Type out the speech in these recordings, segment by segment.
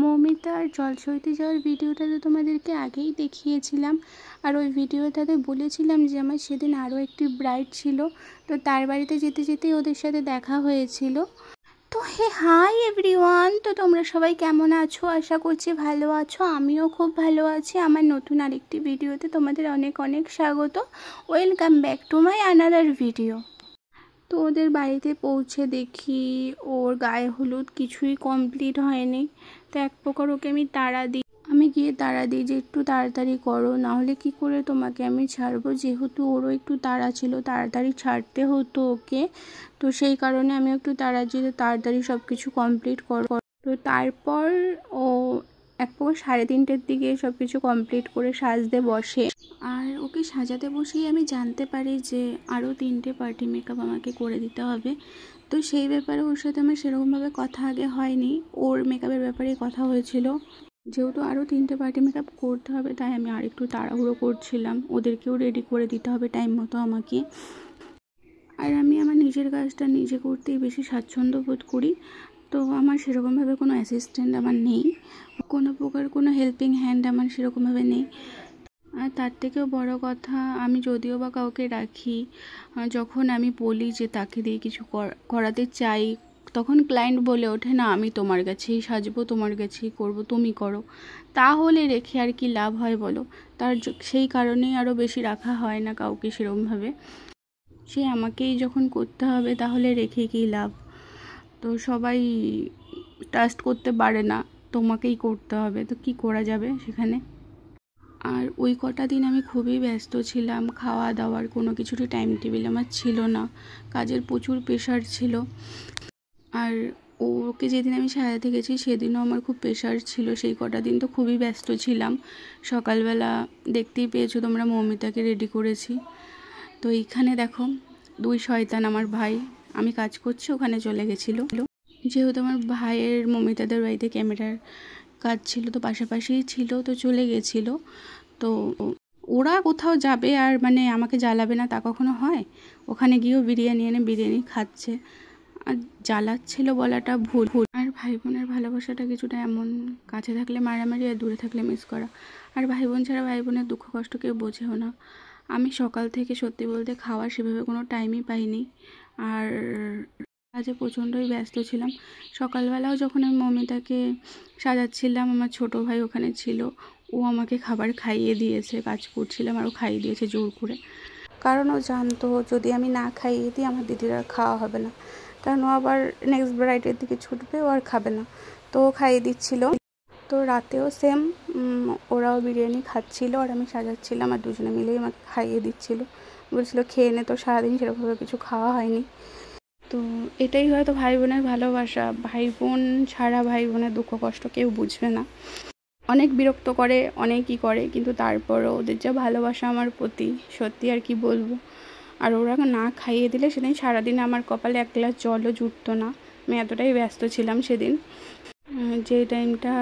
মৌমিতার জলসইতে যাওয়ার ভিডিওটা তো তোমাদেরকে আগেই দেখিয়েছিলাম, আর ওই ভিডিওটাতে বলেছিলাম যে আমার সেদিন আরও একটি ব্রাইড ছিল, তো তার বাড়িতে যেতে যেতেই ওদের সাথে দেখা হয়েছিল। তো হাই এভরিওয়ান, তো তোমরা সবাই কেমন আছো? আশা করছি ভালো আছো। আমিও খুব ভালো আছি। আমার নতুন আরেকটি ভিডিওতে তোমাদের অনেক অনেক স্বাগত। Welcome back to my another video. তো ওদের বাড়িতে পৌঁছে দেখি ওর গায়ে হলুদ কিছুই কমপ্লিট হয়নি। তো এক প্রকার ওকে আমি তাড়া দিই, যে একটু তাড়াতাড়ি করো, নাহলে কি করে তোমাকে আমি ছাড়বো। যেহেতু ওরও একটু তাড়া ছিল, তাড়াতাড়ি ছাড়তে হতো ওকে, তো সেই কারণে আমি একটু তাড়া দিয়ে তাড়াতাড়ি সব কিছু কমপ্লিট করো। তো তারপর ও এক প্রকার 3:30-র দিকে সব কিছু কমপ্লিট করে সাজতে বসে। আর ওকে সাজাতে বসেই আমি জানতে পারি যে আরও 3টে পার্টি মেকআপ আমাকে করে দিতে হবে। তো সেই ব্যাপারে ওর সাথে আমার সেরকমভাবে কথা আগে হয়নি, ওর মেকআপের ব্যাপারেই কথা হয়েছিল। যেহেতু আরও 3টে পার্টি মেকআপ করতে হবে, তাই আমি আর একটু তাড়াহুড়ো করছিলাম, ওদেরকেও রেডি করে দিতে হবে টাইম মতো আমাকে। আর আমি আমার নিজের কাজটা নিজে করতেই বেশি স্বাচ্ছন্দ্য বোধ করি। তো আমার সেরকমভাবে কোনো অ্যাসিস্ট্যান্ট আমার নেই, কোনো প্রকার কোনো হেল্পিং হ্যান্ড আমার সেরকমভাবে নেই। আর তার থেকেও বড় কথা, আমি যদিও বা কাউকে রাখি, যখন আমি বলি যে তাকে দিয়ে কিছু করাতে চাই, তখন ক্লায়েন্ট বলে ওঠে, না আমি তোমার কাছেই সাজবো, তোমার কাছেই করব, তুমি করো। তাহলে রেখে আর কি লাভ হয় বলো? সেই কারণেই আরও বেশি রাখা হয় না কাউকে সেরকমভাবে। সে আমাকেই যখন করতে হবে, তাহলে রেখে কী লাভ? তো সবাই ট্রাস্ট করতে পারে না, তোমাকেই করতে হবে, তো কি করা যাবে সেখানে। আর ওই কটা দিন আমি খুবই ব্যস্ত ছিলাম, খাওয়া দাওয়ার কোনো কিছুরই টাইম টেবিল আমার ছিল না, কাজের প্রচুর প্রেশার ছিল। আর ওকে যেদিন আমি সাজাতে গেছি সেদিনও আমার খুব প্রেশার ছিল, সেই কটা দিন তো খুবই ব্যস্ত ছিলাম। সকালবেলা দেখতেই পেয়েছো তোমরা, মৌমিতাকে রেডি করেছি। তো এইখানে দেখো 2 শয়তান আমার ভাই, আমি কাজ করছি ওখানে চলে গেছিলো। যেহেতু আমার ভাইয়ের মৌমিতাদের বাড়িতে ক্যামেরার কাজ ছিল, তো পাশাপাশিই ছিল, তো চলে গেছিলো। তো ওরা কোথাও যাবে আর মানে আমাকে জ্বালাবে না, তা কখনো হয়? ওখানে গিয়েও বিরিয়ানি এনে বিরিয়ানি খাচ্ছে, আর জ্বালাচ্ছিল বলাটা ভুল। আর ভাই বোনের ভালোবাসাটা কিছুটা এমন, কাছে থাকলে মারামারি আর দূরে থাকলে মিস করা। আর ভাই বোন ছাড়া ভাই বোনের দুঃখ কষ্ট কেউ বোঝেও না। আমি সকাল থেকে সত্যি বলতে খাওয়ার সেভাবে কোনো টাইমই পাইনি, আর কাজে প্রচণ্ডই ব্যস্ত ছিলাম। সকালবেলাও যখন আমি মৌমিতাকে সাজাচ্ছিলাম, আমার ছোটো ভাই ওখানে ছিল, ও আমাকে খাবার খাইয়ে দিয়েছে, কাজ করছিলাম আরও খাইয়ে দিয়েছে জোর করে, কারণ ও জানতো যদি আমি না খাইয়ে দিই আমার দিদির আর খাওয়া হবে না, কারণ ও আবার নেক্সট ব্রাইডের দিকে ছুটবে, ও আর খাবে না, তো ও খাইয়ে দিচ্ছিল। তো রাতেও সেম, ওরাও বিরিয়ানি খাচ্ছিল আর আমি সাজাচ্ছিলাম, আর দুজনে মিলেই আমাকে খাইয়ে দিচ্ছিল, বলছিল খেয়ে নে, তো সারাদিন সেরকমভাবে কিছু খাওয়া হয়নি। তো এটাই হয়তো ভাই বোনের ভালোবাসা, ভাই বোন ছাড়া ভাই বোনের দুঃখ কষ্ট কেউ বুঝবে না। অনেক বিরক্ত করে, অনেকই করে, কিন্তু তারপরও ওদের যা ভালোবাসা আমার প্রতি, সত্যি আর কি বলবো। আর ওরা না খাইয়ে দিলে সেদিন সারাদিন আমার কপালে এক গ্লাস জলও জুটতো না, আমি এতটাই ব্যস্ত ছিলাম সেদিন। যে টাইমটা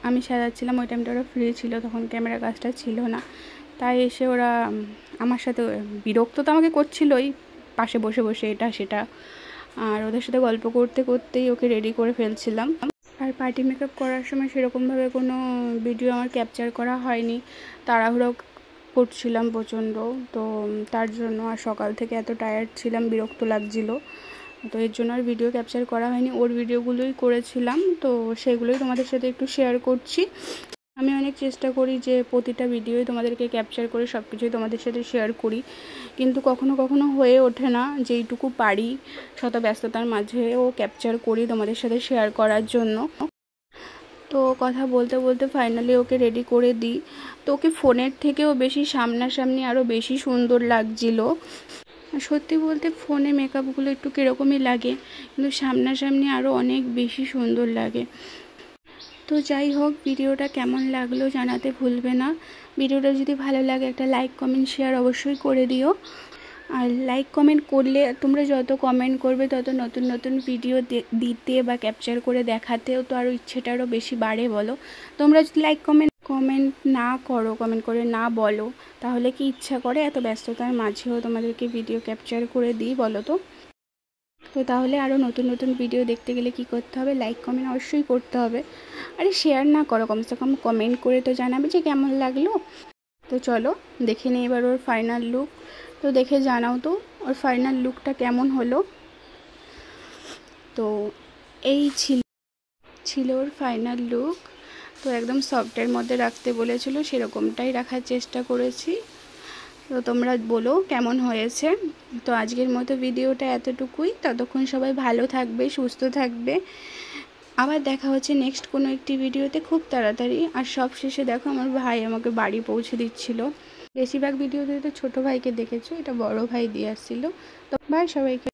আমি সাজাচ্ছিলাম ওই টাইমটা ওরা ফ্রি ছিল, তখন ক্যামেরা কাজটা ছিল না, তাই এসে ওরা আমার সাথে বিরক্ত তো আমাকে করছিলই, পাশে বসে বসে এটা সেটা, আর ওদের সাথে গল্প করতে করতেই ওকে রেডি করে ফেলছিলাম। আর পার্টি মেকআপ করার সময় সেরকমভাবে কোনো ভিডিও আমার ক্যাপচার করা হয়নি, তাড়াহুড়ো করছিলাম প্রচণ্ড, তো তার জন্য আর সকাল থেকে এত টায়ার্ড ছিলাম, বিরক্ত লাগছিলো, তো এর জন্য আর ভিডিও ক্যাপচার করা হয়নি। ওর ভিডিওগুলোই করেছিলাম, তো সেগুলোই তোমাদের সাথে একটু শেয়ার করছি। আমি অনেক চেষ্টা করি যে প্রতিটা ভিডিওই তোমাদেরকে ক্যাপচার করে সব কিছুই তোমাদের সাথে শেয়ার করি, কিন্তু কখনো কখনো হয়ে ওঠে না, যেইটুকু পারি শত ব্যস্ততার মাঝেও ক্যাপচার করি তোমাদের সাথে শেয়ার করার জন্য। তো কথা বলতে বলতে ফাইনালি ওকে রেডি করে দিই, তো ওকে ফোনের থেকেও বেশি সামনাসামনি আরও বেশি সুন্দর লাগছিলো। সত্যি বলতে ফোনে মেকআপগুলো একটু কীরকমই লাগে, কিন্তু সামনাসামনি আরও অনেক বেশি সুন্দর লাগে। তো যাই হোক, ভিডিওটা কেমন লাগলো জানাতে ভুলবে না। ভিডিওটা যদি ভালো লাগে একটা লাইক কমেন্ট শেয়ার অবশ্যই করে দিও। আর লাইক কমেন্ট করলে, তোমরা যত কমেন্ট করবে তত নতুন নতুন ভিডিও দিতে বা ক্যাপচার করে দেখাতেও তো আরও ইচ্ছেটা আরও বেশি বাড়ে বলো। তোমরা যদি লাইক কমেন্ট না করো, কমেন্ট করে না বলো, তাহলে কি ইচ্ছা করে এত ব্যস্ততার মাঝেও তোমাদেরকে ভিডিও ক্যাপচার করে দিই বলো তো? তো তাহলে আরও নতুন নতুন ভিডিও দেখতে গেলে কি করতে হবে? লাইক কমেন্ট অবশ্যই করতে হবে। আরে শেয়ার না করো, কমসে কম কমেন্ট করে তো জানাবে যে কেমন লাগলো। তো চলো দেখে নিই এবার ওর ফাইনাল লুক। তো দেখে জানাও তো ওর ফাইনাল লুকটা কেমন হলো। তো এই ছিল ওর ফাইনাল লুক। তো একদম সফটের মধ্যে রাখতে বলেছিল, সেরকমটাই রাখার চেষ্টা করেছি। তো তোমরা বলো কেমন হয়েছে। তো আজকের মতো ভিডিওটা এতটুকুই। ততক্ষণ সবাই ভালো থাকবে, সুস্থ থাকবে। আবার দেখা হচ্ছে নেক্সট কোনো একটি ভিডিওতে খুব তাড়াতাড়ি। আর সব শেষে দেখো আমার ভাই আমাকে বাড়ি পৌঁছে দিচ্ছিল। বেশিরভাগ ভিডিওতে তো ছোটো ভাইকে দেখেছো, এটা বড় ভাই দিয়ে আসছিলো। তো বাই সবাইকে।